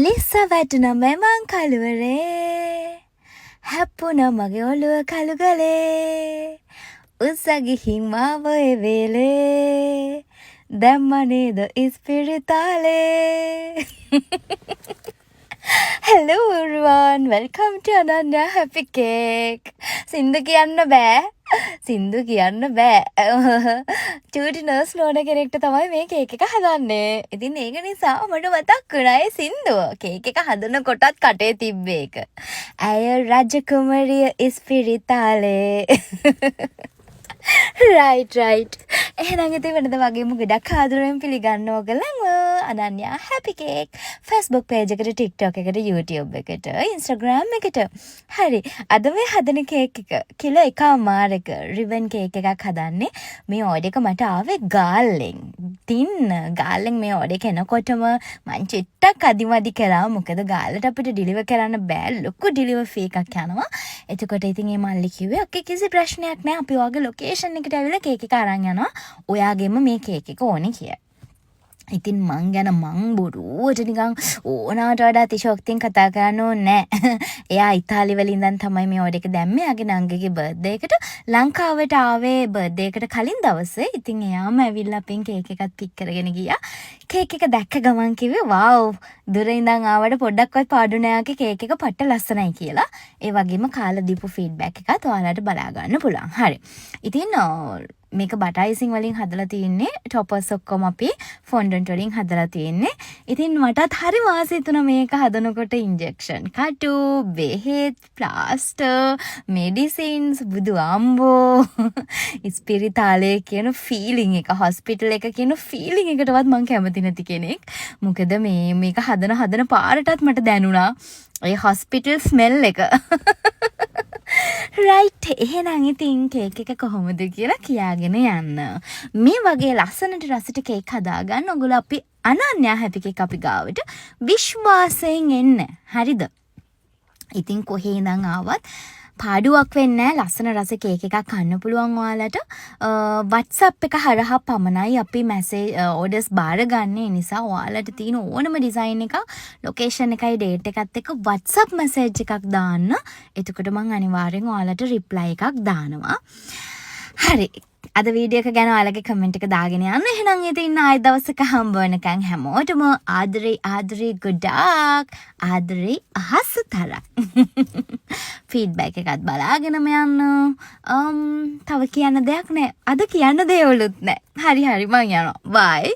ලිස්සා වැටුණ මෙමං කළුවරේ හැප්පුණ මගේ ඔළුව කළුගලේ උසගිහින් මාව එවේලේ දැම්ම නේද ඉස්පිරිතාලේ. Hello everyone, welcome to Ananya Happy Cake. සින්දු කියන්න බෑ. සින්දු කියන්න බෑ. චූටි නර්ස් නෝන කෙනෙක්ට තමයි මේ කේක් එක හදන්නේ. ඉතින් ඒක නිසා මට මතක් වුණා ඒ සින්දුව. කේක් එක හදනකොටත් කටේ තිබ්බේ ඒක. ඇය රජකුමරිය ඉස්පිරිතාලේ. right. එහෙනම් ඉතින් වෙනද වගේම ගොඩක් ආදරයෙන් පිළිගන්න ඕගලම Ananya Happy Cake Facebook page එකට TikTok එකට YouTube එකට Instagram එකට. හරි. අද මේ හදන කේක් එක කිලෝ 1.5ක රිබන් කේක් එකක් හදන්නේ. මේ ඕඩර් එක මට ආවේ ගාල්ලෙන්. ගාල්ලෙන් මේ ඕඩර් එක එනකොටම මං චිත්තක් අදිමදි කරා. මොකද ගාල්ලට අපිට ඩිලිවර් කරන්න බෑ. ලොකු ඩිලිවර් ෆී එකක් යනවා. එතකොට ඉතින් මේ මල්ලි කිව්වේ ඔකේ කිසි ප්‍රශ්නයක් නෑ. අපි ඔයාගේ ලොකේෂන් එකට ඇවිල්ලා කේක් එක අරන් යනවා. ඔයාගෙම මේ කේක් එක ඕනේ කියලා. ඉතින් මං ගැන මං බොරුවට නිකන් ඕනාට වඩා අතිශෝක්තියෙන් කතා කරන්න ඕනේ නෑ. එයා ඉතාලි වල ඉඳන් තමයි මේ ඕඩර් එක දැම්මේ. එයාගේ නංගිගේ බර්ත්ඩේ එකට ලංකාවට ආවේ බර්ත්ඩේ එකට කලින් දවසේ. ඉතින් එයාම ඇවිල්ලා අපෙන් කේක් එකක් පික් කරගෙන ගියා. කේක් එක දැක්ක ගමන් කිව්වේ "වව්, දුර ඉඳන් ආවට පොඩ්ඩක්වත් පාඩු නෑ ආගේ කේක් එක පට්ට ලස්සනයි" කියලා. ඒ වගේම කාලා දීපු ෆීඩ්බැක් එකත් ඔයාලට බලා ගන්න පුළුවන්. හරි. ඉතින් මේක බටර් අයිසිං වලින් හදලා තියෙන්නේ. ටොපර්ස් ඔක්කොම අපි ෆොන්ඩන්ට් වලින් හදලා තියෙන්නේ. ඉතින් මටත් හරි වාසි තුන මේක හදනකොට ඉන්ජෙක්ෂන් කටු, බෙහෙත්, ප්ලාස්ටර්, මෙඩිසින්ස්, බුදු අම්බෝ, ඉස්පිරිතාලේ කියන ෆීලිං එක, හොස්පිටල් එක කියන ෆීලිං එකටවත් මම කැමති නැති කෙනෙක්. මොකද මේක හදන පාරටත් මට දැනුණා ඒ හොස්පිටල් ස්මෙල් එක. right. එහෙනම් ඉතින් කේක් එක කොහොමද කියලා කියාගෙන යන්න. මේ වගේ ලස්සනට රසට කේක් හදාගන්න ඔයගොල්ලෝ අපි අනන්‍යා Happy Cake අපි ගාවට විශ්වාසයෙන් එන්න. හරිද? ඉතින් කොහේ ඉඳන් ආවත් පාඩුවක් වෙන්නේ නැහැ. ලස්සන රස කේක් එකක් කන්න පුළුවන් ඔයාලට. WhatsApp එක හරහා පමණයි අපි මැසේජ් ඕඩර්ස් බාර ගන්න. ඒ නිසා ඔයාලට තියෙන ඕනම ඩිසයින් එකක්, ලොකේෂන් එකයි ඩේට් එකත් එක්ක WhatsApp මැසේජ් එකක් දාන්න. එතකොට මම අනිවාර්යෙන් ඔයාලට රිප්ලයි එකක් දානවා. හරි. අද වීඩියෝ එක ගැන ඔයාලගේ කමෙන්ට් එක දාගෙන යන්න. එහෙනම් ඉතින් ආයෙ දවසක හම්බ වෙනකන් හැමෝටම ආදරේ ගොඩාක් ආදරේ අහසතර. ෆීඩ්බැක් එකත් බලාගෙනම යන්න. තව කියන්න දෙයක් නෑ. අද කියන්න දේවලුත් නෑ. හරි මං යනවා. බයි.